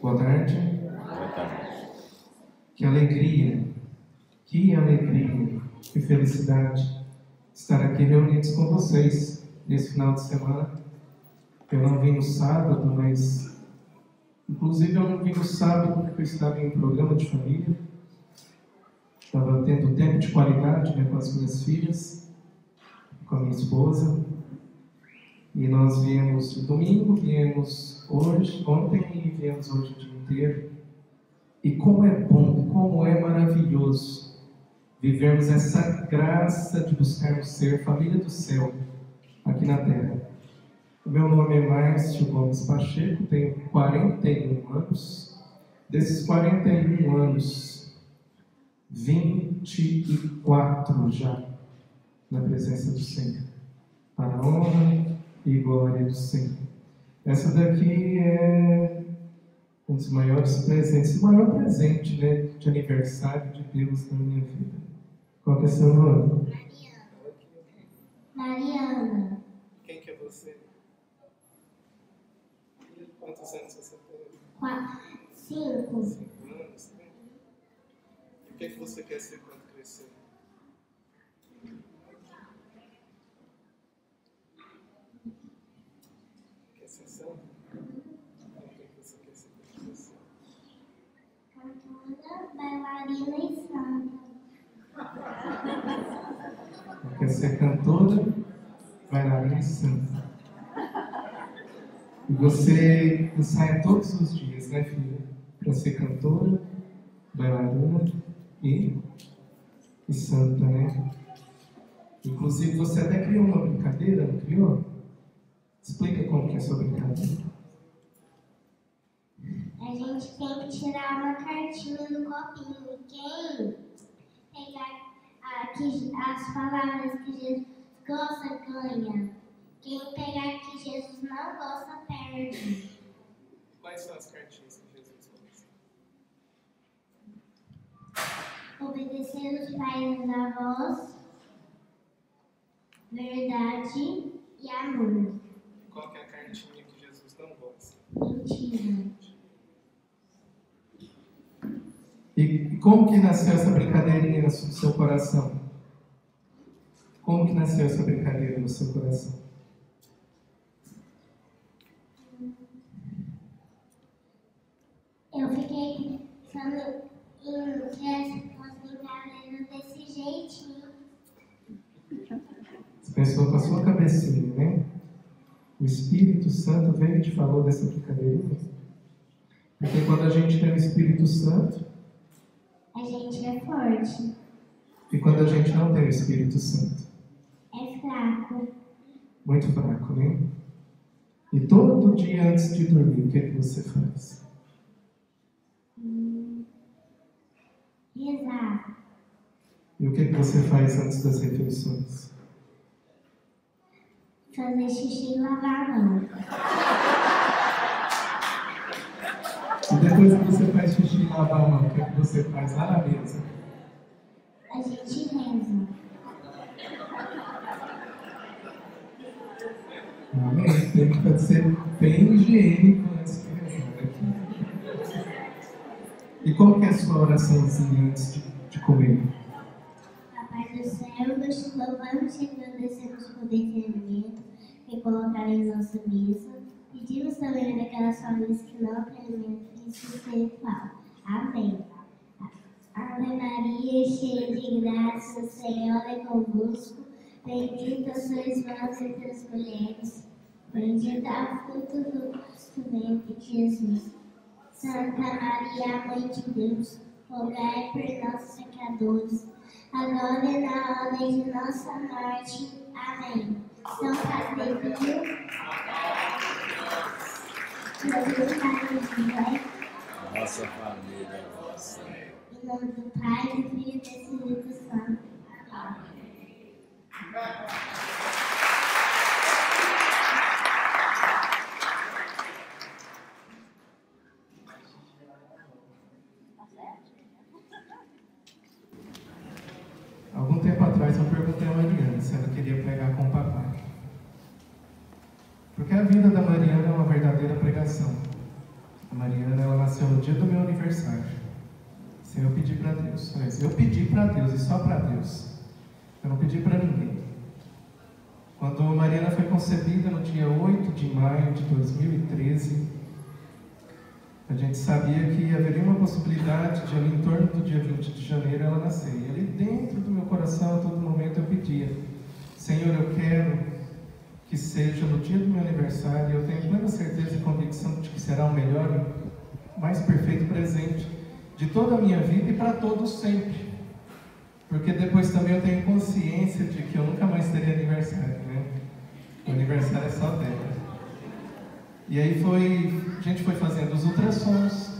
Boa tarde. Boa tarde. Que alegria, que felicidade estar aqui reunidos com vocês nesse final de semana. Eu não vim no sábado, mas inclusive eu não vim no sábado porque eu estava em um programa de família. Estava tendo tempo de qualidade, né, com as minhas filhas, com a minha esposa. E nós viemos no domingo, viemos ontem e viemos hoje o dia inteiro. E como é bom, como é maravilhoso vivermos essa graça de buscarmos ser família do céu aqui na terra. O meu nome é Márcio Gomes Pacheco, tenho 41 anos. Desses 41 anos, 24 já na presença do Senhor, para a honra e glória do Senhor. Essa daqui é um dos maiores presentes, o maior presente, né, de aniversário de Deus na minha vida. Qual que é seu nome? Mariana. Quem que é você? Quantos anos você tem? 5. 5 anos, né? E o que você quer ser quando crescer? Quer ser santa? O que você quer ser quando crescer? Cantora, bailarina e santa. Quer ser cantora, bailarina e santa. E você ensaia todos os dias, né, filha? Para ser cantora, bailarina e santa, né? Inclusive, você até criou uma brincadeira, não criou? Explica como que é a sua brincadeira. A gente tem que tirar uma cartinha do copinho. Quem pegar as palavras que Jesus gosta, ganha. Quem pegar que Jesus não gosta, perde. Quais são as cartinhas que Jesus gosta? Obedecer os pais e os avós, verdade e amor. Qual que é a cartinha que Jesus não gosta? Mentira. E como que nasceu essa brincadeirinha no seu coração? Como que nasceu essa brincadeira no seu coração? Eu fiquei pensando em ter umas brincadeiras desse jeitinho. Você pensou com a sua cabecinha, né? O Espírito Santo veio e te falou dessa brincadeirinha. Porque quando a gente tem o Espírito Santo, A gente é forte, e quando a gente não tem o Espírito Santo, é fraco, muito fraco, né? E todo dia antes de dormir, o que é que você faz? rezar, E o que é que você faz antes das refeições? fazer xixi e lavar a mão. E depois que você faz xixi e lava a mão, o que é que você faz lá na mesa? A gente reza. Amém? Tem que ser bem higiênico antes de rezar aqui. E como que é a sua oraçãozinha antes de comer? Papai do céu, nós te louvamos e agradecemos por discernimento que colocaram em nossa mesa. Pedimos também daquelas famílias que não têm alimento espiritual. Amém. Ave Maria, cheia de graça, o Senhor é convosco. Bendita sois vós entre as mulheres. Bendito é o fruto do vosso ventre, Jesus. Santa Maria, Mãe de Deus, rogai por nós, pecadores, agora e na hora de nossa morte. Amém. São Padre Pio, Jesus Pai de Deus, Nossa família é vossa. em nome do Pai, do Filho e do Espírito Santo. Amém. Algum tempo atrás eu perguntei a Mariana se ela queria pregar com o papai. Porque a vida da Mariana é uma verdadeira pregação. A Mariana, ela nasceu no dia do meu aniversário. Sem eu pedir para Deus. Eu pedi para Deus e só para Deus. Eu não pedi para ninguém. Quando a Mariana foi concebida no dia 8 de maio de 2013, a gente sabia que haveria uma possibilidade de, ali em torno do dia 20 de janeiro, ela nascer. E ali dentro do meu coração, a todo momento, eu pedia: Senhor, eu quero que seja no dia do meu aniversário, e eu tenho plena certeza e convicção de que será o melhor e mais perfeito presente de toda a minha vida e para todos sempre. Porque depois também eu tenho consciência de que eu nunca mais teria aniversário, né? O aniversário é só dela. E aí a gente foi fazendo os ultrassons.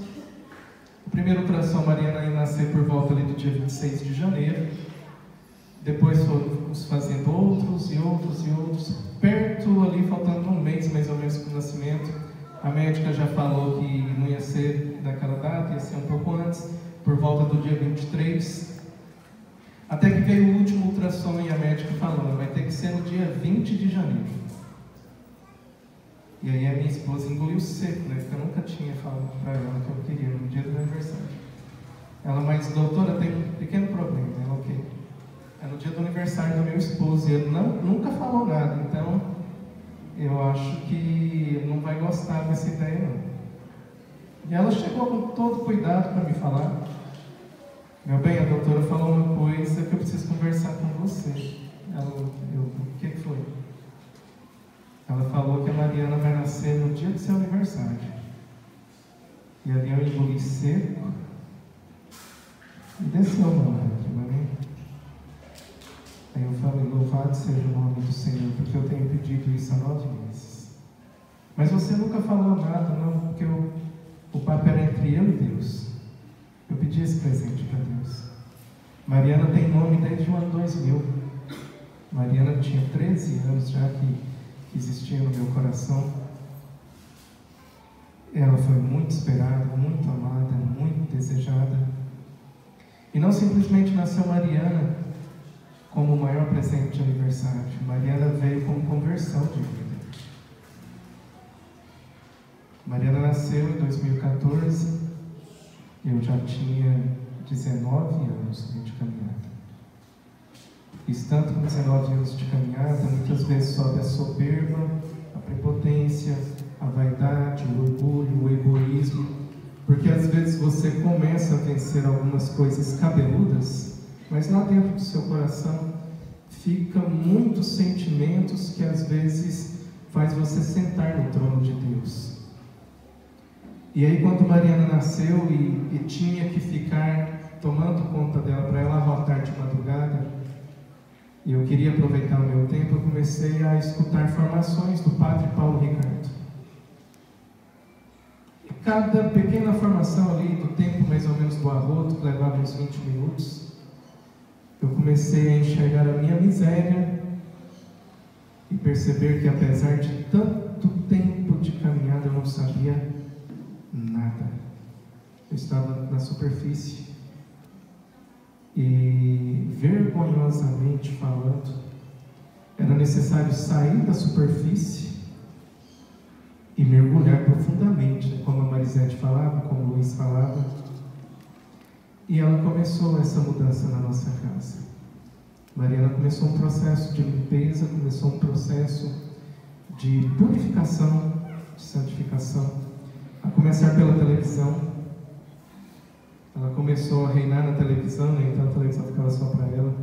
O primeiro ultrassom, a Mariana ia nascer por volta ali do dia 26 de janeiro. Depois fomos fazendo outros e outros e outros. Perto ali, faltando um mês mais ou menos para o nascimento, a médica já falou que não ia ser naquela data, ia ser um pouco antes, por volta do dia 23. Até que veio o último ultrassom e a médica falou: vai ter que ser no dia 20 de janeiro. E aí a minha esposa engoliu seco, né? Porque eu nunca tinha falado para ela que eu queria no dia do meu aniversário. Ela, mas doutora, tem um pequeno problema. Ela, o quê? É no dia do aniversário do meu esposo e ele nunca falou nada, então eu acho que ele não vai gostar dessa ideia não. E ela chegou com todo cuidado para me falar: meu bem, a doutora falou uma coisa que eu preciso conversar com você. O que foi? Ela falou que a Mariana vai nascer no dia do seu aniversário. E ali eu engoli seco e desceu uma lágrima, né? Aí eu falei: louvado seja o nome do Senhor, porque eu tenho pedido isso há 9 meses. Mas você nunca falou nada, não, porque o papo era entre eu e Deus. Eu pedi esse presente para Deus. Mariana tem nome desde o ano 2000. Mariana tinha 13 anos já que existia no meu coração. Ela foi muito esperada, muito amada, muito desejada. E não simplesmente nasceu Mariana como o maior presente de aniversário. Mariana veio como conversão de vida. Mariana nasceu em 2014. Eu já tinha 19 anos de caminhada. Estando com 19 anos de caminhada, muitas vezes sobe a soberba, a prepotência, a vaidade, o orgulho, o egoísmo, porque às vezes você começa a vencer algumas coisas cabeludas, mas lá dentro do seu coração ficam muitos sentimentos que às vezes faz você sentar no trono de Deus. E aí quando Mariana nasceu e tinha que ficar tomando conta dela para ela arrotar de madrugada, e eu queria aproveitar o meu tempo, eu comecei a escutar formações do Padre Paulo Ricardo. E cada pequena formação ali, do tempo mais ou menos do arroto, que levava uns 20 minutos, eu comecei a enxergar a minha miséria e perceber que apesar de tanto tempo de caminhada, eu não sabia nada. Eu estava na superfície. E vergonhosamente falando, era necessário sair da superfície e mergulhar profundamente, como a Marisete falava, como o Luiz falava. E ela começou essa mudança na nossa casa. Mariana começou um processo de limpeza, começou um processo de purificação, de santificação, a começar pela televisão. Ela começou a reinar na televisão, né? Então a televisão ficava só para ela.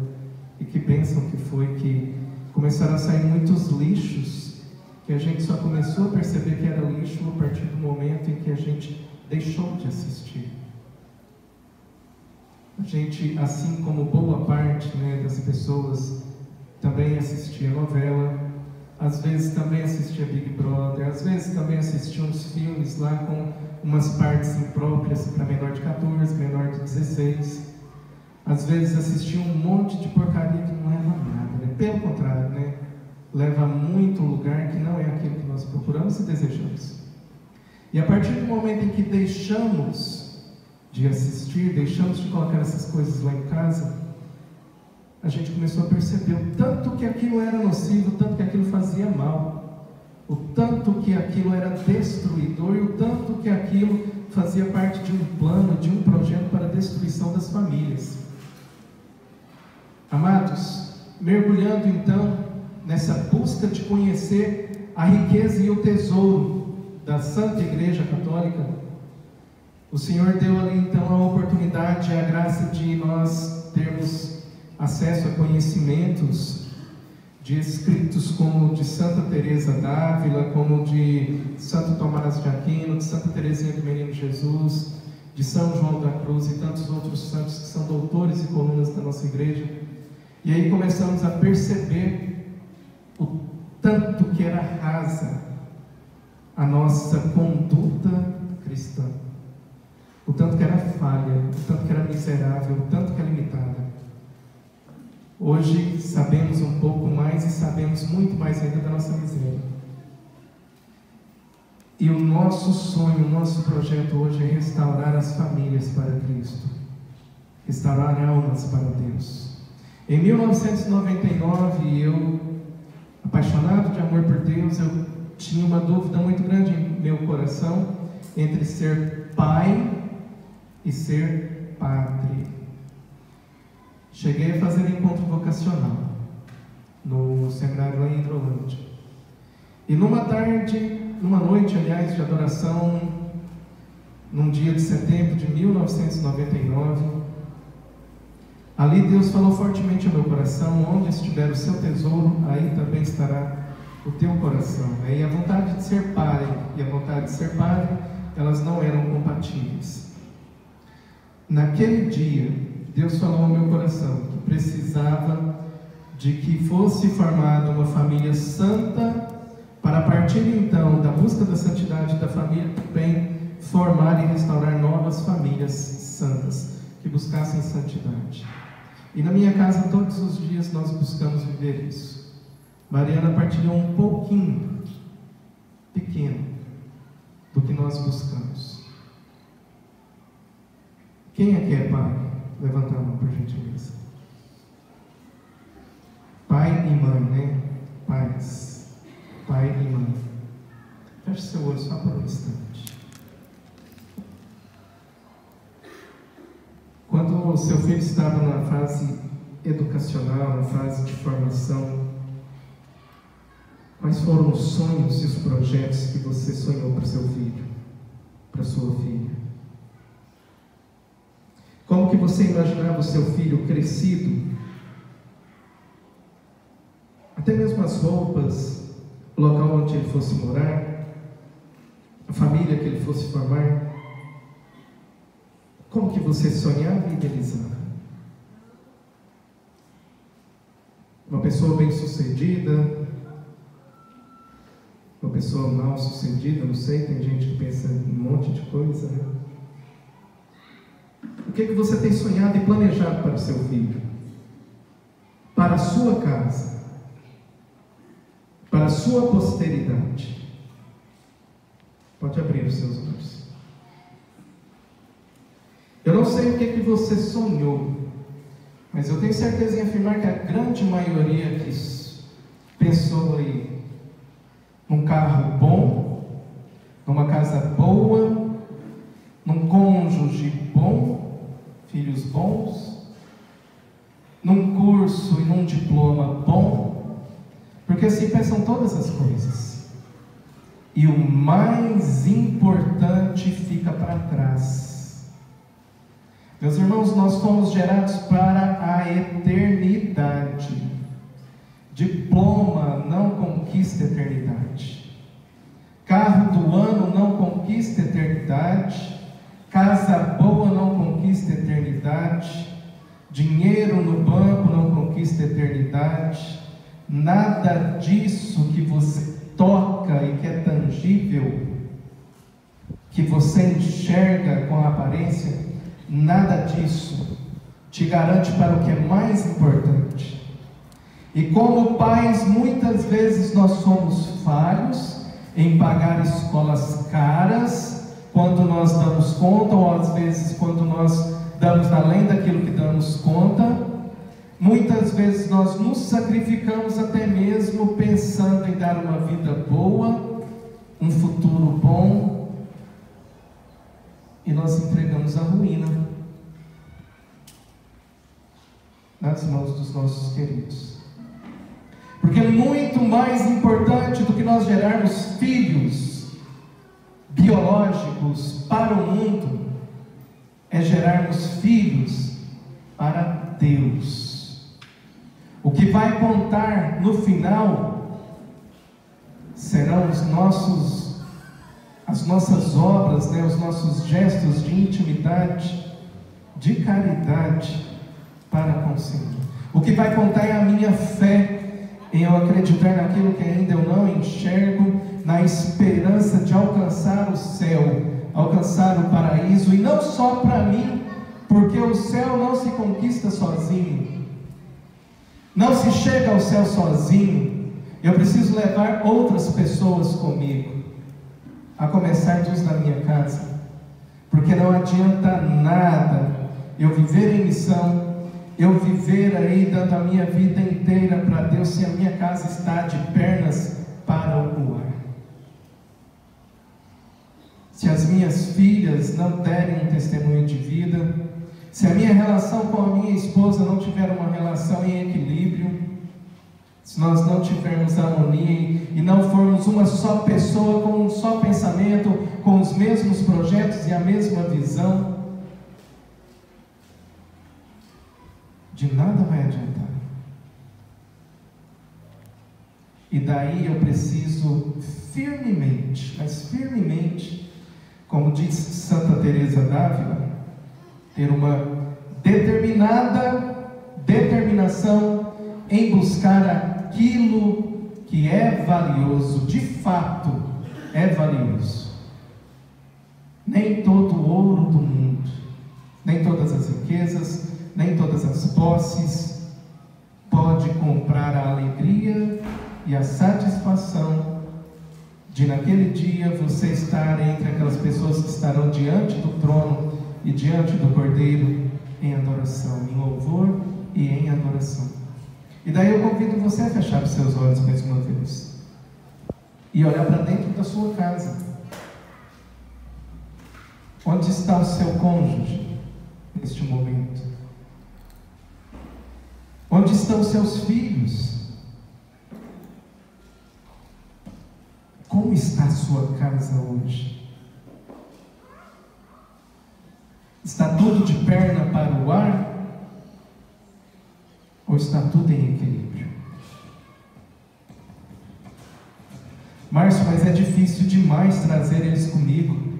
E que bênção que foi que começaram a sair muitos lixos, que a gente só começou a perceber que era lixo a partir do momento em que a gente deixou de assistir. A gente, assim como boa parte, né, das pessoas, também assistia novela, às vezes também assistia Big Brother, às vezes também assistia uns filmes lá com umas partes impróprias para menor de 14, menor de 16. Às vezes assistia um monte de porcaria que não leva a nada, né? Pelo contrário, né? Leva a muito lugar que não é aquilo que nós procuramos e desejamos. E a partir do momento em que deixamos de assistir, deixamos de colocar essas coisas lá em casa, a gente começou a perceber o tanto que aquilo era nocivo, tanto que aquilo fazia mal. o tanto que aquilo era destruidor e o tanto que aquilo fazia parte de um plano, de um projeto para a destruição das famílias. Amados, mergulhando então nessa busca de conhecer a riqueza e o tesouro da Santa Igreja Católica, o Senhor deu ali então a oportunidade, a graça de nós termos acesso a conhecimentos de escritos como de Santa Teresa d'Ávila, como de Santo Tomás de Aquino, de Santa Teresinha do Menino Jesus, de São João da Cruz e tantos outros santos que são doutores e colunas da nossa igreja. E aí começamos a perceber o tanto que era rasa a nossa conduta cristã, o tanto que era falha, o tanto que era miserável, o tanto que era limitada. Hoje sabemos um pouco mais e sabemos muito mais ainda da nossa miséria. E o nosso sonho, o nosso projeto hoje é restaurar as famílias para Cristo, restaurar almas para Deus. Em 1999, eu, apaixonado de amor por Deus, eu tinha uma dúvida muito grande em meu coração entre ser pai e ser padre. Cheguei a fazer encontro vocacional no seminário lá em Hidrolândia. E numa noite, aliás, de adoração, num dia de setembro de 1999, ali Deus falou fortemente ao meu coração: onde estiver o seu tesouro, aí também estará o teu coração. E a vontade de ser pai e a vontade de ser padre, elas não eram compatíveis. Naquele dia, Deus falou ao meu coração que precisava de que fosse formada uma família santa, para a partir então da busca da santidade da família também formar e restaurar novas famílias santas, que buscassem santidade. E na minha casa todos os dias nós buscamos viver isso. Mariana partilhou um pouquinho, pequeno, do que nós buscamos. Quem aqui é pai? Levanta a mão, por gentileza. Pai e mãe, né? Pais. Pai e mãe. Feche seu olho só por um instante. Quando o seu filho estava na fase educacional, na fase de formação, quais foram os sonhos e os projetos que você sonhou para seu filho, para sua filha? Como que você imaginava o seu filho crescido? Até mesmo as roupas, o local onde ele fosse morar, a família que ele fosse formar. Como que você sonhava e idealizava? Uma pessoa bem-sucedida, uma pessoa mal-sucedida, não sei, tem gente que pensa em um monte de coisa, né? O que você tem sonhado e planejado para o seu filho? Para a sua casa? Para a sua posteridade? Pode abrir os seus olhos. Eu não sei o que você sonhou, mas eu tenho certeza em afirmar que a grande maioria que pensou aí num carro bom, numa casa boa, num cônjuge bom, filhos bons, num curso e num diploma bom, porque assim pensam todas as coisas. E o mais importante fica para trás. Meus irmãos, nós fomos gerados para a eternidade. Diploma não conquista eternidade. Carro do ano não conquista eternidade. Casa boa não conquista eternidade. Dinheiro no banco não conquista eternidade. Nada disso que você toca e que é tangível, que você enxerga com a aparência, nada disso te garante para o que é mais importante. E como pais, muitas vezes nós somos falhos em pagar escolas caras, quando nós damos conta, ou às vezes quando nós damos além daquilo que damos conta. Muitas vezes nós nos sacrificamos até mesmo pensando em dar uma vida boa, um futuro bom, e nós entregamos a ruína nas mãos dos nossos queridos. Porque muito mais importante do que nós gerarmos filhos biológicos para o mundo, é gerarmos filhos para Deus. O que vai contar no final serão as nossas obras, os nossos gestos de intimidade, de caridade para com o Senhor. O que vai contar é a minha fé em eu acreditar naquilo que ainda eu não enxergo, na esperança de alcançar o céu, alcançar o paraíso, e não só para mim, porque o céu não se conquista sozinho, não se chega ao céu sozinho. Eu preciso levar outras pessoas comigo, a começar dos da minha casa, porque não adianta nada eu viver em missão, eu viver aí dando a minha vida inteira para Deus, se a minha casa está de pernas para o ar. Se as minhas filhas não derem um testemunho de vida, se a minha relação com a minha esposa não tiver uma relação em equilíbrio, se nós não tivermos harmonia e não formos uma só pessoa, com um só pensamento, com os mesmos projetos e a mesma visão, de nada vai adiantar. E daí eu preciso firmemente, mas firmemente, como diz Santa Teresa d'Ávila, ter uma determinação em buscar aquilo que é valioso, de fato é valioso. Nem todo o ouro do mundo, nem todas as riquezas, nem todas as posses pode comprar a alegria e a satisfação de naquele dia você estar entre aquelas pessoas que estarão diante do trono e diante do Cordeiro em adoração, em louvor e em adoração. E daí eu convido você a fechar os seus olhos mais uma vez e olhar para dentro da sua casa. Onde está o seu cônjuge neste momento? Onde estão os seus filhos? Como está a sua casa hoje? Está tudo de perna para o ar? Ou está tudo em equilíbrio? Márcio, mas é difícil demais trazer eles comigo.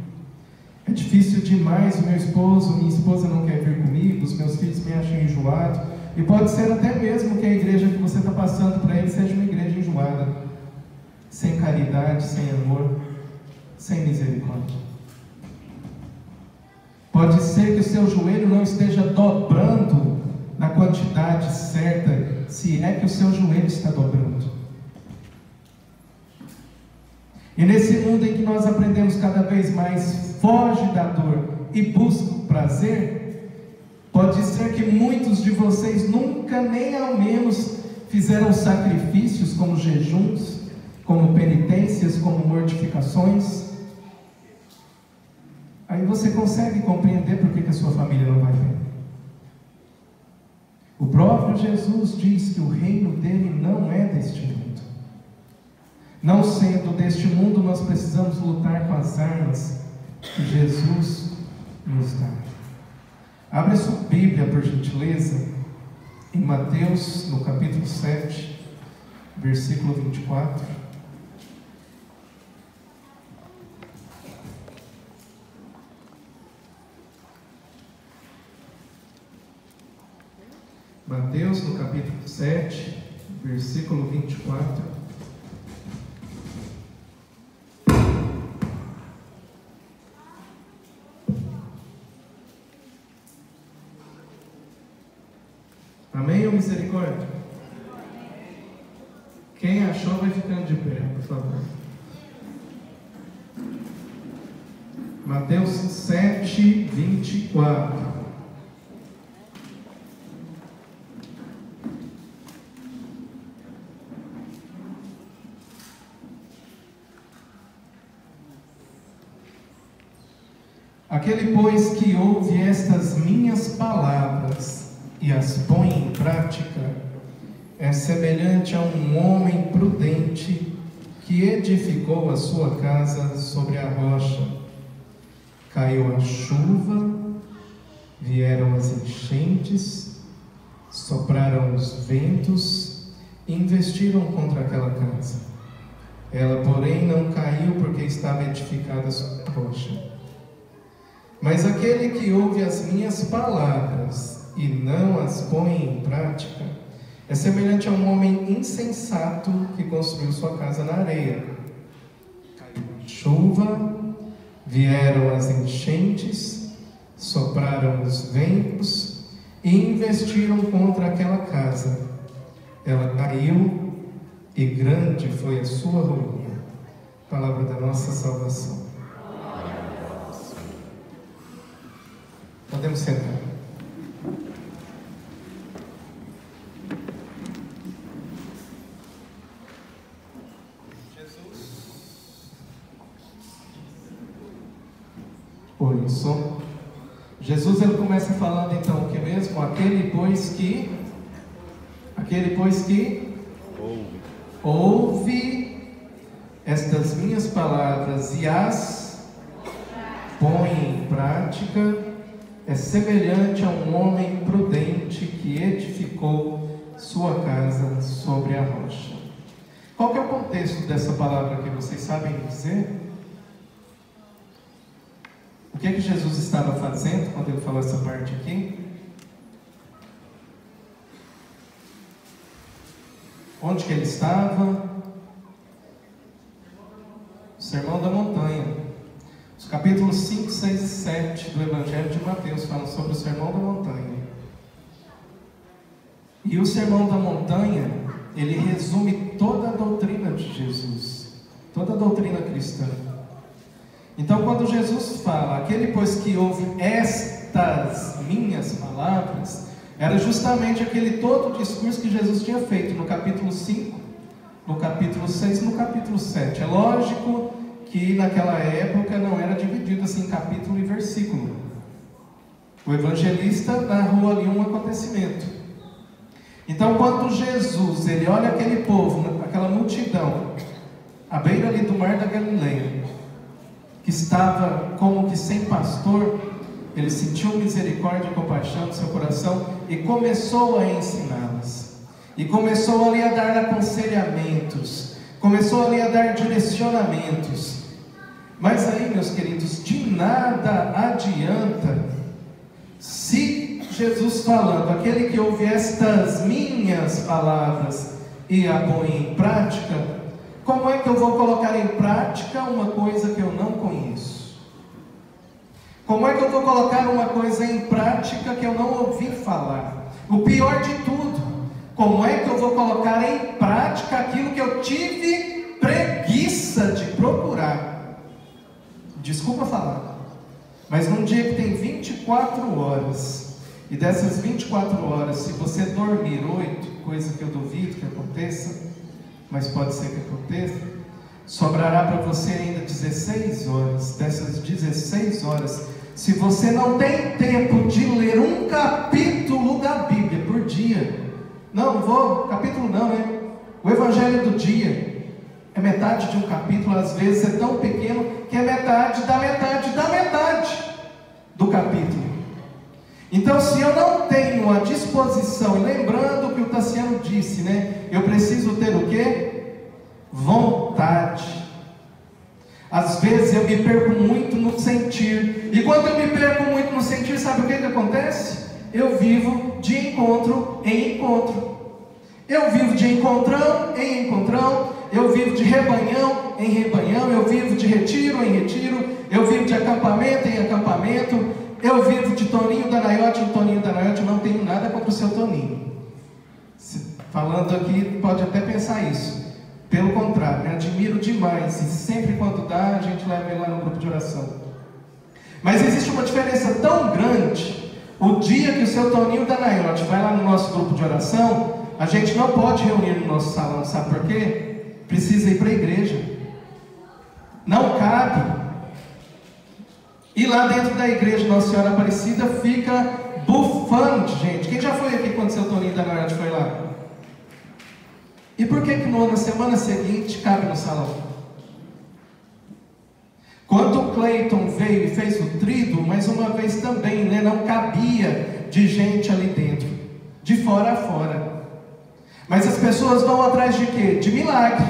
É difícil demais, o meu esposo, minha esposa não quer vir comigo, os meus filhos me acham enjoado. E pode ser até mesmo que a igreja que você está passando para eles seja uma igreja enjoada, sem caridade, sem amor, sem misericórdia. Pode ser que o seu joelho não esteja dobrando na quantidade certa, se é que o seu joelho está dobrando. E nesse mundo em que nós aprendemos cada vez mais, foge da dor e busca o prazer, pode ser que muitos de vocês nunca nem ao menos fizeram sacrifícios como jejuns, como penitências, como mortificações. Aí você consegue compreender por que a sua família não vai bem. O próprio Jesus diz que o reino dele não é deste mundo. Não sendo deste mundo, nós precisamos lutar com as armas que Jesus nos dá. Abra sua Bíblia, por gentileza, em Mateus, no capítulo 7, versículo 24. Mateus, no capítulo 7, versículo 24. Amém ou misericórdia? Quem achou vai ficando de pé, por favor. Mateus 7, 24. Aquele, pois, que ouve estas minhas palavras e as põe em prática, é semelhante a um homem prudente que edificou a sua casa sobre a rocha. Caiu a chuva, vieram as enchentes, sopraram os ventos e investiram contra aquela casa. Ela, porém, não caiu porque estava edificada sobre a rocha. Mas aquele que ouve as minhas palavras e não as põe em prática, é semelhante a um homem insensato que construiu sua casa na areia. Caiu a chuva, vieram as enchentes, sopraram os ventos e investiram contra aquela casa. Ela caiu e grande foi a sua ruína. Palavra da nossa salvação. Podemos sentar. Oi, som. Jesus, ele começa falando então o que mesmo? Aquele pois que ouve estas minhas palavras e as põe em prática, é semelhante a um homem prudente que edificou sua casa sobre a rocha. Qual que é o contexto dessa palavra que vocês sabem dizer? O que é que Jesus estava fazendo quando ele falou essa parte aqui? Onde que ele estava? O Sermão da Montanha. Os capítulos 5, 6 e 7 do Evangelho de Mateus falam sobre o Sermão da Montanha. E o Sermão da Montanha, ele resume toda a doutrina de Jesus, toda a doutrina cristã. Então, quando Jesus fala, aquele pois que ouve estas minhas palavras, era justamente aquele todo o discurso que Jesus tinha feito no capítulo 5, no capítulo 6 e no capítulo 7. É lógico que naquela época não era dividido assim em capítulo e versículo. O evangelista narrou ali um acontecimento. Então, quando Jesus, ele olha aquele povo, aquela multidão, à beira ali do mar da Galileia, que estava como que sem pastor, ele sentiu misericórdia e compaixão no seu coração e começou a ensiná-las. E começou ali a dar aconselhamentos, começou ali a dar direcionamentos. Mas aí, meus queridos, de nada adianta se Jesus falando, aquele que ouve estas minhas palavras e a põe em prática, como é que eu vou colocar em prática uma coisa que eu não conheço? Como é que eu vou colocar uma coisa em prática que eu não ouvi falar? O pior de tudo, como é que eu vou colocar em prática aquilo que eu tive preguiça de procurar? Desculpa falar, mas num dia que tem 24 horas, e dessas 24 horas, se você dormir 8, coisa que eu duvido que aconteça, mas pode ser que aconteça, sobrará para você ainda 16 horas. Dessas 16 horas, se você não tem tempo de ler um capítulo da Bíblia por dia, não vou, capítulo não, né? O Evangelho do dia é metade de um capítulo, às vezes é tão pequeno que é metade da metade da metade do capítulo. Então, se eu não tenho a disposição, lembrando o que o Tassiano disse, né? Eu preciso ter o quê? Vontade. Às vezes eu me perco muito no sentir, e quando eu me perco muito no sentir, sabe o que acontece? Eu vivo de encontro em encontro. Eu vivo de encontrão em encontrão. Eu vivo de rebanhão em rebanhão. Eu vivo de retiro em retiro. Eu vivo de acampamento em acampamento. Eu vivo de Toninho da Naiote em Toninho da Naiote. Eu não tenho nada contra o seu Toninho. Falando aqui, pode até pensar isso. Pelo contrário, me admiro demais. E sempre quando dá, a gente leva ele lá no grupo de oração. Mas existe uma diferença tão grande. O dia que o seu Toninho da Naiote vai lá no nosso grupo de oração, a gente não pode reunir no nosso salão, sabe por quê? Precisa ir para a igreja. Não cabe. E lá dentro da igreja Nossa Senhora Aparecida fica bufante, gente. Quem já foi aqui quando seu Toninho da Norte foi lá? E por que na semana seguinte cabe no salão? Quando o Cleiton veio e fez o trido, mais uma vez também, né, não cabia de gente ali dentro, de fora a fora. Mas as pessoas vão atrás de quê? De milagre,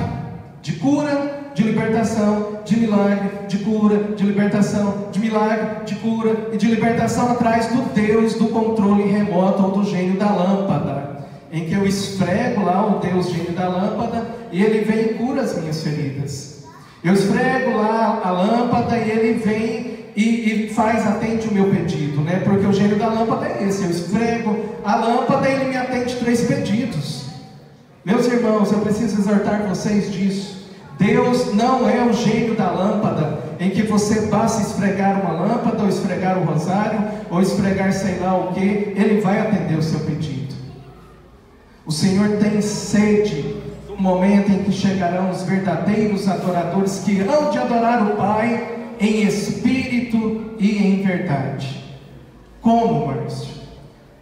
de cura, de libertação, de milagre, de cura, de libertação, de milagre, de cura e de libertação, atrás do Deus do controle remoto ou do gênio da lâmpada, em que eu esfrego lá o Deus gênio da lâmpada e ele vem e cura as minhas feridas. Eu esfrego lá a lâmpada e ele vem e atende o meu pedido, né? Porque o gênio da lâmpada é esse. Eu esfrego a lâmpada e ele me atende 3 pedidos. Meus irmãos, eu preciso exortar vocês disso. Deus não é o gênio da lâmpada, em que você basta esfregar uma lâmpada, ou esfregar o rosário, ou esfregar sei lá o que, ele vai atender o seu pedido. O Senhor tem sede do momento em que chegarão os verdadeiros adoradores, que hão de adorar o Pai em espírito e em verdade. Como, Márcio?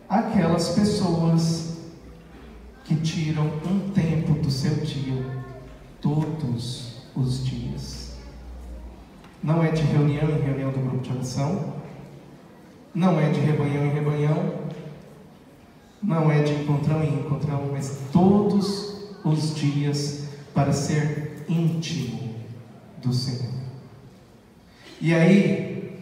Aquelas pessoas que tiram um tempo do seu dia, todos os dias. Não é de reunião em reunião do grupo de oração, não é de rebanhão em rebanhão, não é de encontrão em encontrão, mas todos os dias para ser íntimo do Senhor. E aí,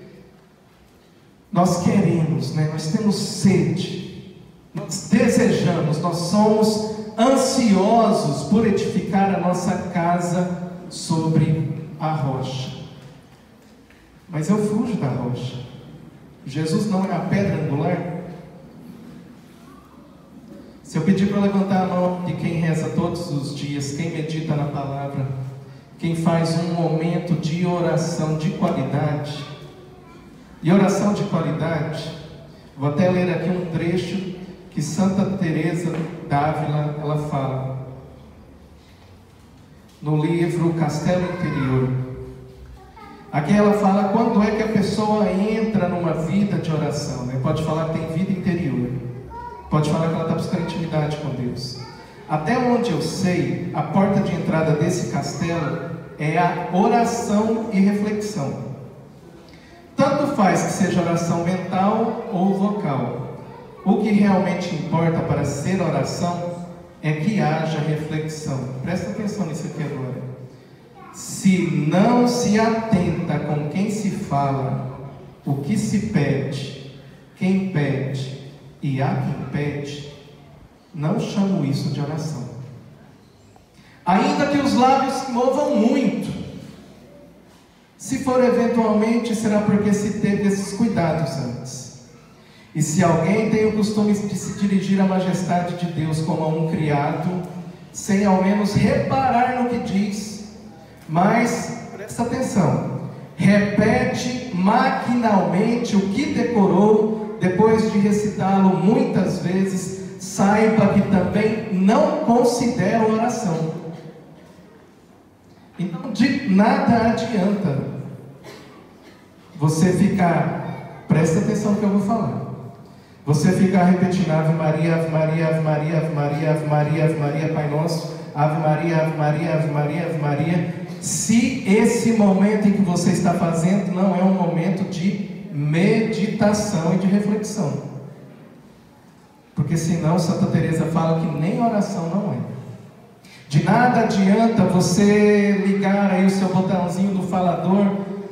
nós queremos, né? Nós temos sede, nós desejamos, nós somos ansiosos por edificar a nossa casa sobre a rocha. Mas eu fujo da rocha. Jesus não é a pedra angular? Se eu pedir para levantar a mão de quem reza todos os dias, quem medita na palavra, quem faz um momento de oração de qualidade, e oração de qualidade, vou até ler aqui um trecho que Santa Teresa d'Ávila, ela fala, no livro Castelo Interior. Aqui ela fala quando é que a pessoa entra numa vida de oração, né? Pode falar que tem vida interior, pode falar que ela está buscando intimidade com Deus. Até onde eu sei, a porta de entrada desse castelo é a oração e reflexão. Tanto faz que seja oração mental ou vocal. O que realmente importa para ser oração é que haja reflexão. Presta atenção nisso aqui agora. Se não se atenta com quem se fala, o que se pede, quem pede e a quem pede, não chamo isso de oração. Ainda que os lábios se movam muito, se for eventualmente, será porque se teve esses cuidados antes. E se alguém tem o costume de se dirigir à majestade de Deus como a um criado, sem ao menos reparar no que diz, mas, presta atenção, repete maquinalmente o que decorou, depois de recitá-lo muitas vezes, saiba que também não considera oração. Então, de nada adianta você ficar, presta atenção no que eu vou falar, você ficar repetindo Ave Maria, Ave Maria, Ave Maria, Ave Maria, Ave Maria, Ave Maria, Pai Nosso, Ave Maria, Ave Maria, Ave Maria, Ave Maria, se esse momento em que você está fazendo não é um momento de meditação e de reflexão. Porque senão Santa Teresa fala que nem oração não é. De nada adianta você ligar aí o seu botãozinho do falador,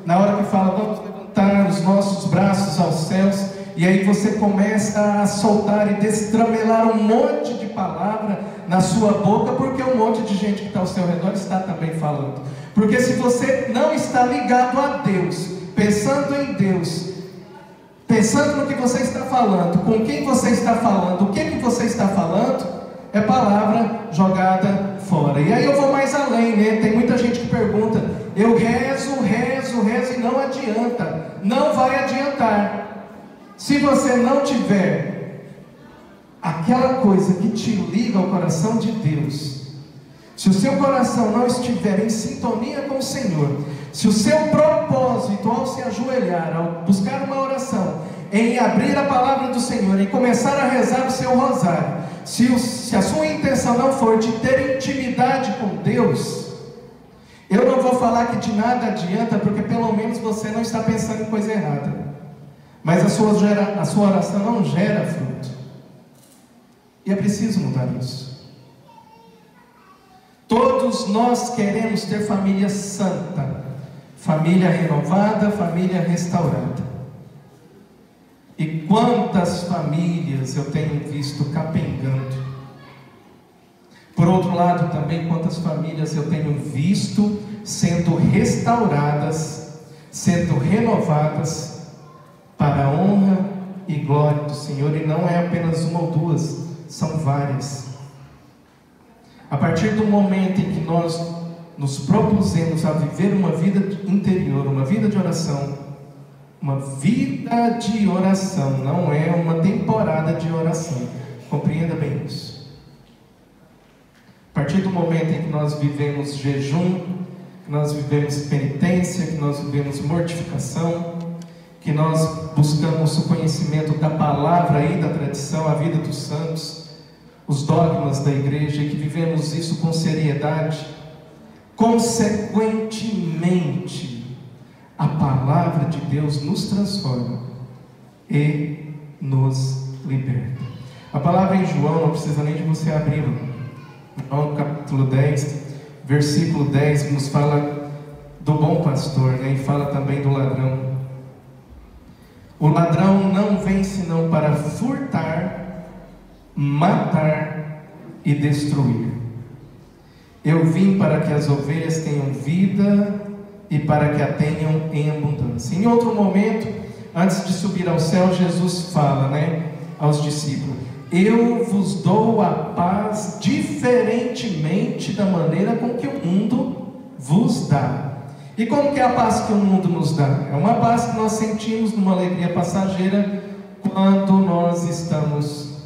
na hora que fala, vamos levantar os nossos braços aos céus, e aí você começa a soltar e destramelar um monte de palavra na sua boca, porque um monte de gente que está ao seu redor está também falando. Porque se você não está ligado a Deus, pensando em Deus, pensando no que você está falando, com quem você está falando, o que você está falando, é palavra jogada fora. E aí eu vou mais além, né? Tem muita gente que pergunta, eu rezo e não adianta. Não vai adiantar. Se você não tiver aquela coisa que te liga ao coração de Deus, se o seu coração não estiver em sintonia com o Senhor, se o seu propósito ao se ajoelhar, ao buscar uma oração, em abrir a palavra do Senhor, em começar a rezar o seu rosário, se a sua intenção não for de ter intimidade com Deus, eu não vou falar que de nada adianta, porque pelo menos você não está pensando em coisa errada, mas a sua oração não gera fruto, e é preciso mudar isso. Todos nós queremos ter família santa, família renovada, família restaurada. E quantas famílias eu tenho visto capengando. Por outro lado também, quantas famílias eu tenho visto sendo restauradas, sendo renovadas para a honra e glória do Senhor. E não é apenas uma ou duas, são várias. A partir do momento em que nós nos propusemos a viver uma vida interior, uma vida de oração, uma vida de oração, não é uma temporada de oração, compreenda bem isso. A partir do momento em que nós vivemos jejum, que nós vivemos penitência, que nós vivemos mortificação, que nós buscamos o conhecimento da palavra e da tradição, a vida dos santos, os dogmas da igreja, e que vivemos isso com seriedade, consequentemente, a palavra de Deus nos transforma e nos liberta. A palavra em João, não precisa nem de você abrir, João capítulo 10, versículo 10, nos fala do bom pastor, né? E fala também do ladrão. O ladrão não vem senão para furtar, matar e destruir. Eu vim para que as ovelhas tenham vida e para que a tenham em abundância. Em outro momento, antes de subir ao céu, Jesus fala, aos discípulos: eu vos dou a paz diferentemente da maneira com que o mundo vos dá. E como que é a paz que o mundo nos dá? É uma paz que nós sentimos numa alegria passageira quando nós estamos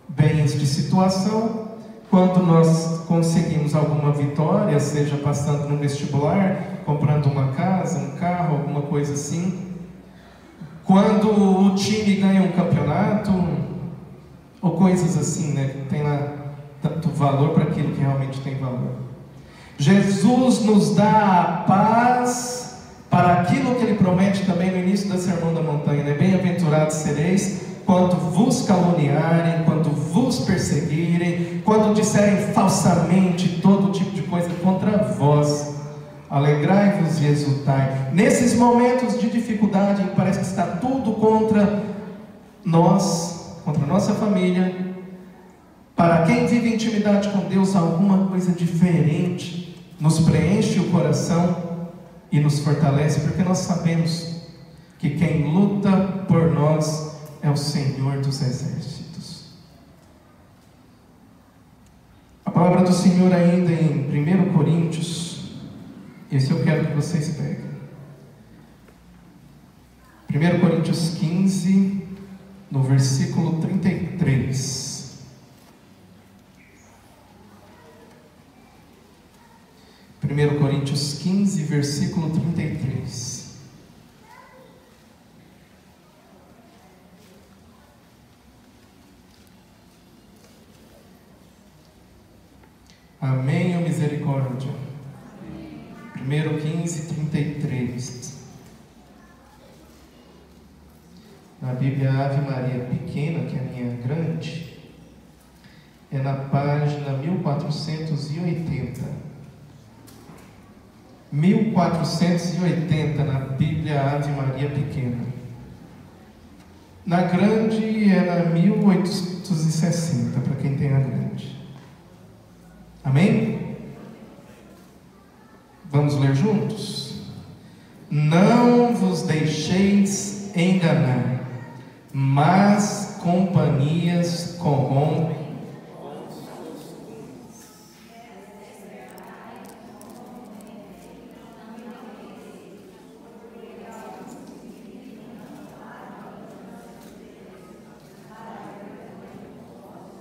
bens de situação, quando nós conseguimos alguma vitória, seja passando no vestibular, comprando uma casa, um carro, alguma coisa assim, quando o time ganha um campeonato, ou coisas assim, que tem lá tanto valor para aquilo que realmente tem valor. Jesus nos dá a paz para aquilo que Ele promete também no início do Sermão da Montanha, Bem-aventurados sereis quando vos caluniarem, quando vos perseguirem, quando disserem falsamente todo tipo de coisa contra vós, alegrai-vos e exultai. Nesses momentos de dificuldade, parece que está tudo contra nós, contra a nossa família. Para quem vive intimidade com Deus, alguma coisa diferente nos preenche o coração e nos fortalece, porque nós sabemos que quem luta por nós é o Senhor dos exércitos. A palavra do Senhor ainda em 1 Coríntios, esse eu quero que vocês peguem. 1 Coríntios 15, no versículo 33. 1 Coríntios 15, versículo 33. Amém ou misericórdia? 1:15:33. Na Bíblia Ave Maria pequena, que é a minha grande, é na página 1480. 1480 na Bíblia Ave Maria pequena. Na grande é na 1860, para quem tem a grande. Amém? Vamos ler juntos? Não vos deixeis enganar, mas companhias corrompem.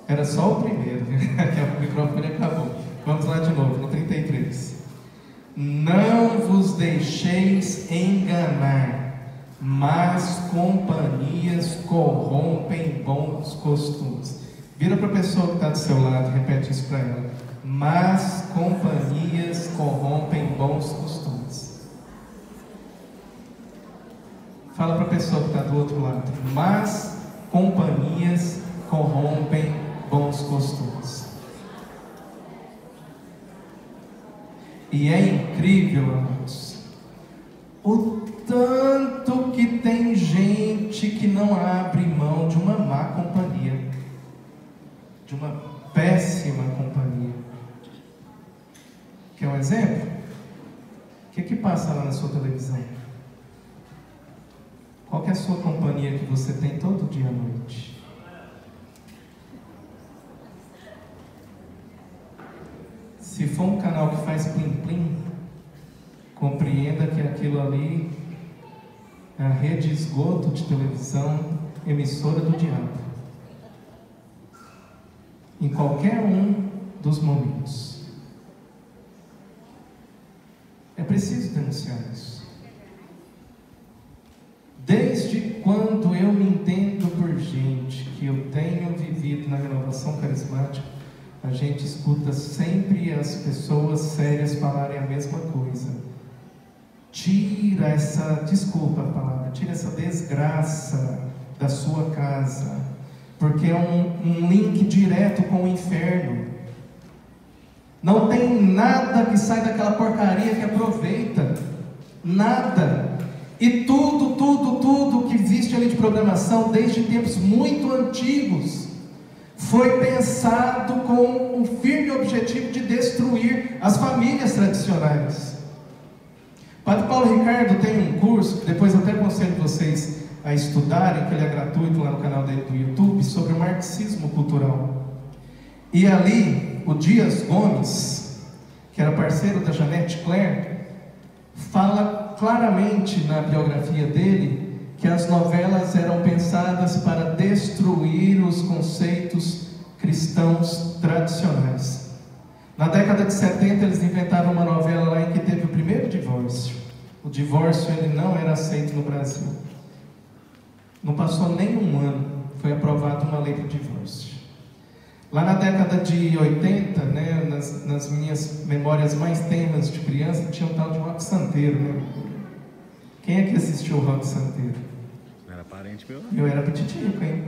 Era só o primeiro, que o microfone acabou. Vamos lá de novo. Não vos deixeis enganar, más companhias corrompem bons costumes. Vira para a pessoa que está do seu lado, repete isso para ela. Más companhias corrompem bons costumes. Fala para a pessoa que está do outro lado. Más companhias corrompem bons costumes. E é incrível, amados, o tanto que tem gente que não abre mão de uma má companhia, de uma péssima companhia. Quer um exemplo? O que passa lá na sua televisão? Qual que é a sua companhia que você tem todo dia à noite? Se for um canal que faz plim-plim, compreenda que aquilo ali é a rede esgoto de televisão, emissora do diabo. Em qualquer um dos momentos. É preciso denunciar isso. Desde quando eu me entendo por gente que eu tenho vivido na renovação carismática, a gente escuta sempre as pessoas sérias falarem a mesma coisa. Tira essa, desculpa a palavra, tira essa desgraça da sua casa, porque é um link direto com o inferno. Não tem nada que sai daquela porcaria que aproveita. Nada. E tudo que existe ali de programação, desde tempos muito antigos, foi pensado com o firme objetivo de destruir as famílias tradicionais. Padre Paulo Ricardo tem um curso, que depois até aconselho vocês a estudarem, que ele é gratuito lá no canal dele do YouTube, sobre o marxismo cultural. E ali, o Dias Gomes, que era parceiro da Janete Claire, fala claramente na biografia dele que as novelas eram pensadas para destruir os conceitos cristãos tradicionais. Na década de 70 eles inventaram uma novela lá em que teve o primeiro divórcio. O divórcio ele não era aceito no Brasil. Não passou nem um ano, foi aprovada uma lei para o divórcio. Lá na década de 80, né, nas minhas memórias mais tenras de criança, tinha um tal de Roque Santeiro, né? Quem é que assistiu o Roque Santeiro? Era parente meu? Eu era petitico, hein?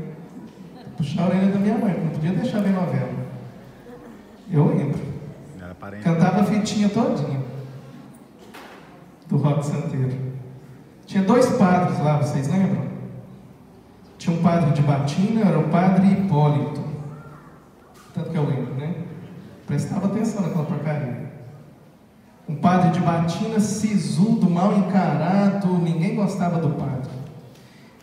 Puxar a orelha da minha mãe, não podia deixar ver novela. Eu lembro. Era parente. Cantava a fitinha todinha do Roque Santeiro. Tinha 2 padres lá, vocês lembram? Tinha um padre de batina, era o padre Hipólito. Tanto que eu lembro, né? Prestava atenção naquela porcaria. Um padre de batina, sisudo, mal encarado, ninguém gostava do padre.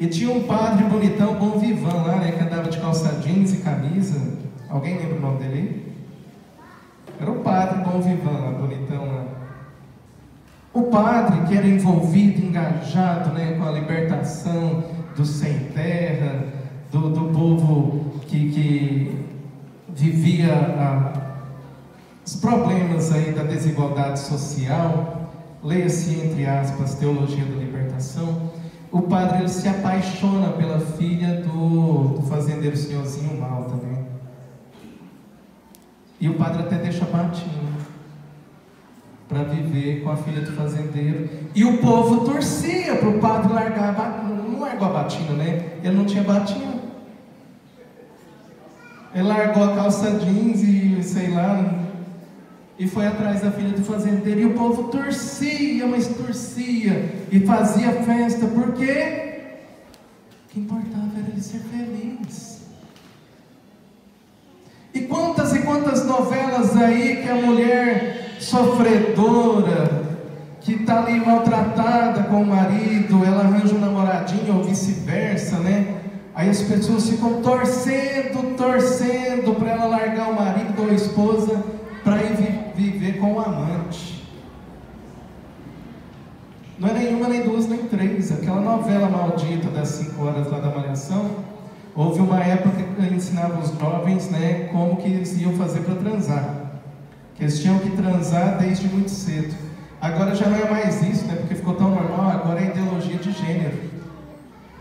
E tinha um padre bonitão, bom vivão lá, né? Que andava de calça jeans e camisa. Alguém lembra o nome dele? Era o padre bom vivão lá, bonitão lá. O padre que era envolvido, engajado, né? Com a libertação dos sem terra, do povo que vivia os problemas aí da desigualdade social, leia-se entre aspas, teologia da libertação. O padre ele se apaixona pela filha do fazendeiro senhorzinho Malta, né? E o padre até deixa batinho para viver com a filha do fazendeiro. E o povo torcia para o padre largar a batina. Não largou a batina, né? Ele não tinha batina. Ele largou a calça jeans e sei lá, e foi atrás da filha do fazendeiro. E o povo torcia, mas torcia, e fazia festa, porque o que importava era ele ser feliz. E quantas novelas aí que a mulher sofredora, que está ali maltratada com o marido, ela arranja um namoradinho ou vice-versa, né? Aí as pessoas ficam torcendo para ela largar o marido ou a esposa para ir viver com o amante. Não é nenhuma, nem duas, nem três. Aquela novela maldita das 5 horas lá da Malhação, houve uma época que ensinava os jovens, né, como que eles iam fazer para transar. Que eles tinham que transar desde muito cedo. Agora já não é mais isso, né? Porque ficou tão normal, agora é ideologia de gênero.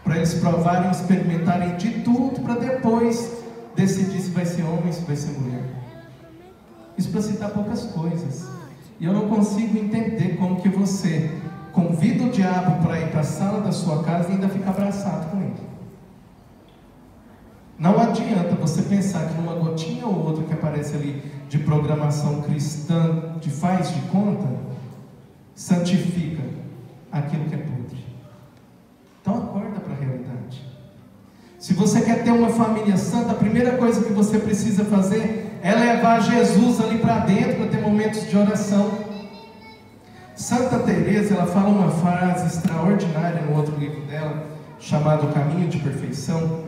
Para eles provarem, experimentarem de tudo, para depois decidir se vai ser homem, se vai ser mulher. Isso para citar poucas coisas. E eu não consigo entender como que você convida o diabo para ir para a sala da sua casa e ainda fica abraçado com ele. Não adianta você pensar que numa gotinha ou outra que aparece ali de programação cristã, de faz de conta, santifica aquilo que é podre. Então acorda para a realidade. Se você quer ter uma família santa, a primeira coisa que você precisa fazer é levar Jesus ali para dentro, para ter momentos de oração. Santa Teresa, ela fala uma frase extraordinária no outro livro dela, chamado Caminho de Perfeição,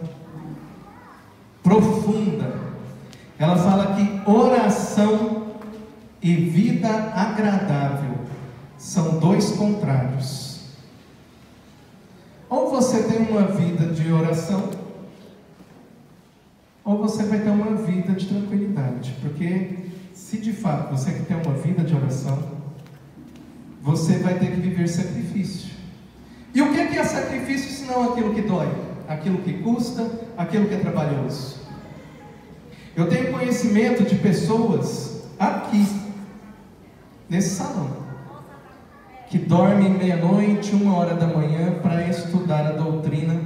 profunda. Ela fala que oração e vida agradável são dois contrários. Ou você tem uma vida de oração, ou você vai ter uma vida de tranquilidade. Porque se de fato você quer ter uma vida de oração, você vai ter que viver sacrifício. E o que é sacrifício se não aquilo que dói? Aquilo que custa, aquilo que é trabalhoso. Eu tenho conhecimento de pessoas aqui, nesse salão, que dormem meia-noite, 1h da manhã, para estudar a doutrina,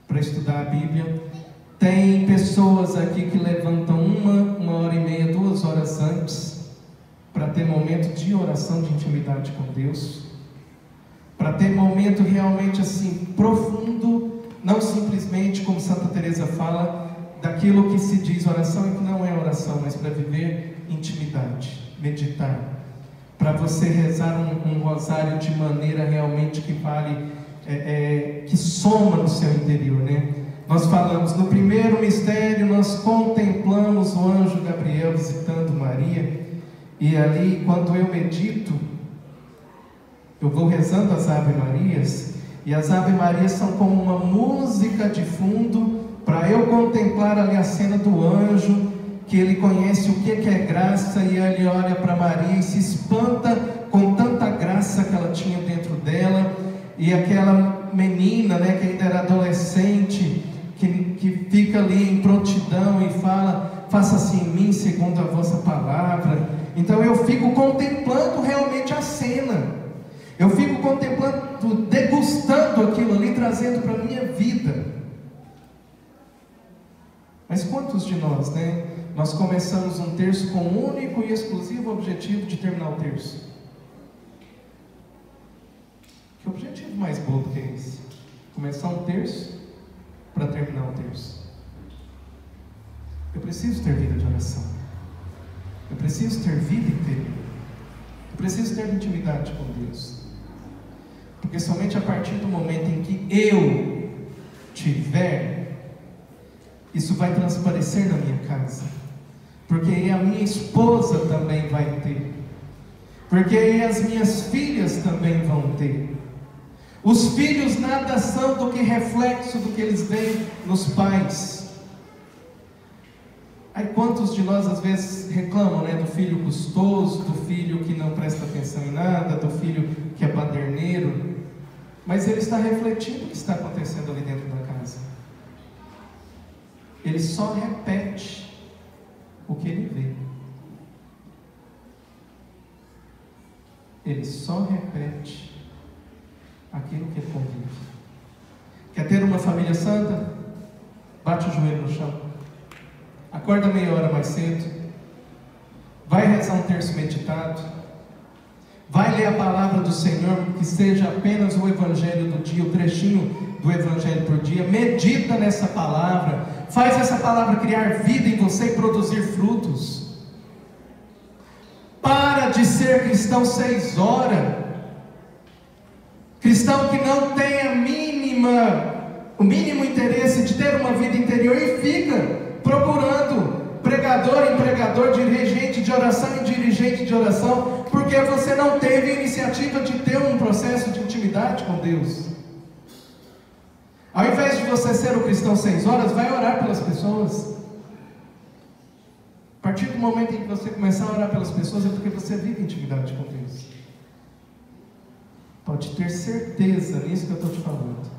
para estudar a Bíblia. Tem pessoas aqui que levantam 1h30, 2 horas antes, para ter momento de oração, de intimidade com Deus, para ter momento realmente assim, profundo, não simplesmente, como Santa Teresa fala, daquilo que se diz oração e que não é oração, mas para viver intimidade, meditar, para você rezar um rosário de maneira realmente que vale, que soma no seu interior, né? Nós falamos, no primeiro mistério nós contemplamos o anjo Gabriel visitando Maria, e ali quando eu medito, eu vou rezando as Ave Marias, e as Ave Marias são como uma música de fundo, para eu contemplar ali a cena do anjo, que ele conhece o que é graça, e ele olha para Maria e se espanta com tanta graça que ela tinha dentro dela, e aquela menina, né, que ainda era adolescente, que fica ali em prontidão e fala, faça-se em mim segundo a vossa palavra. Então eu fico contemplando realmente a cena, eu fico contemplando, degustando aquilo ali, trazendo para a minha vida. Mas quantos de nós, né? Nós começamos um terço com o único e exclusivo objetivo de terminar o terço. Que objetivo mais bobo que é esse? Começar um terço para terminar o terço. Eu preciso ter vida de oração. Eu preciso ter vida interior. Eu preciso ter intimidade com Deus. Porque somente a partir do momento em que eu tiver, isso vai transparecer na minha casa, porque a minha esposa também vai ter, porque as minhas filhas também vão ter. Os filhos nada são do que reflexo do que eles veem nos pais. Aí quantos de nós às vezes reclamam, né, do filho custoso, do filho que não presta atenção em nada, do filho que é baderneiro, mas ele está refletindo o que está acontecendo ali dentro da casa. Ele só repete o que ele vê. Ele só repete aquilo que ele convive. Quer ter uma família santa? Bate o joelho no chão. Acorda meia hora mais cedo. Vai rezar um terço meditado. Vai ler a palavra do Senhor, que seja apenas o evangelho do dia, o trechinho do evangelho por dia. Medita nessa palavra. Faz essa palavra criar vida em você e produzir frutos. Para de ser cristão 6 horas. Cristão que não tem o mínimo interesse de ter uma vida interior e fica procurando pregador em pregador, dirigente de oração em dirigente de oração, porque você não teve a iniciativa de ter um processo de intimidade com Deus. Ao invés de você ser o cristão 6 horas, vai orar pelas pessoas. A partir do momento em que você começar a orar pelas pessoas, é porque você vive intimidade com Deus. Pode ter certeza nisso que eu estou te falando.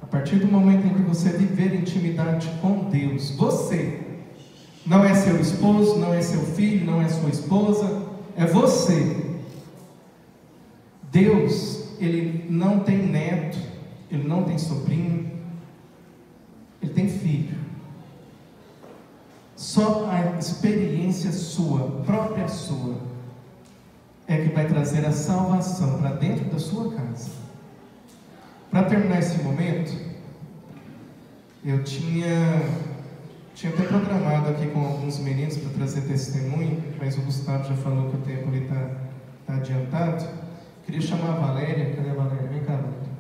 A partir do momento em que você viver intimidade com Deus, você, não é seu esposo, não é seu filho, não é sua esposa, é você. Deus, Ele não tem neto, Ele não tem sobrinho, Ele tem filho. Só a experiência sua, própria sua, é que vai trazer a salvação para dentro da sua casa. Para terminar esse momento, eu tinha até programado aqui com alguns meninos para trazer testemunho, mas o Gustavo já falou que o tempo ali está adiantado. Queria chamar a Valéria. Cadê a Valéria? Vem cá, Valéria.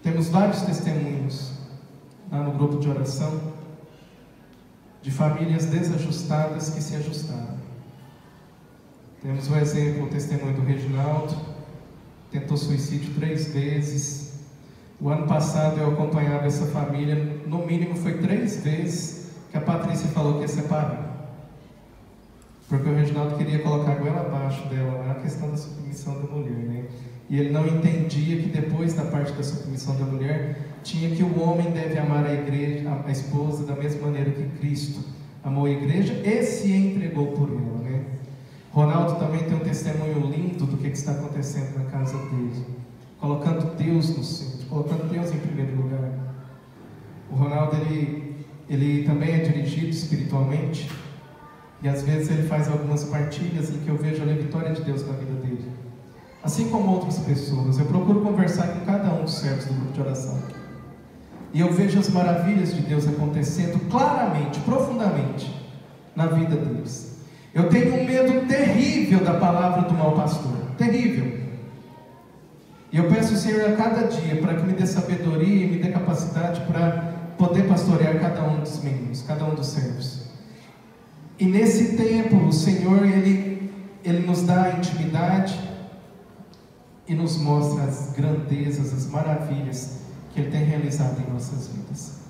Temos vários testemunhos lá no grupo de oração de famílias desajustadas que se ajustaram. Temos o exemplo, o testemunho do Reginaldo, tentou suicídio 3 vezes. O ano passado eu acompanhava essa família, no mínimo foi 3 vezes que a Patrícia falou que ia separar, porque o Reginaldo queria colocar a goela abaixo dela lá, a questão da submissão da mulher, né? E ele não entendia que depois da parte da submissão da mulher, tinha que o homem deve amar a igreja, a esposa, da mesma maneira que Cristo amou a igreja e se entregou por ela, né? Ronaldo também tem um testemunho lindo do que está acontecendo na casa dele, colocando Deus no centro, colocando Deus em primeiro lugar. O Ronaldo, ele também é dirigido espiritualmente, e às vezes ele faz algumas partilhas em que eu vejo a vitória de Deus na vida dele. Assim como outras pessoas, eu procuro conversar com cada um dos servos do grupo de oração. E eu vejo as maravilhas de Deus acontecendo claramente, profundamente, na vida deles. Eu tenho um medo terrível da palavra do mau pastor, terrível. E eu peço ao Senhor a cada dia para que me dê sabedoria e me dê capacidade para poder pastorear cada um dos meninos, cada um dos servos. E nesse tempo, o Senhor, Ele nos dá intimidade e nos mostra as grandezas, as maravilhas que Ele tem realizado em nossas vidas.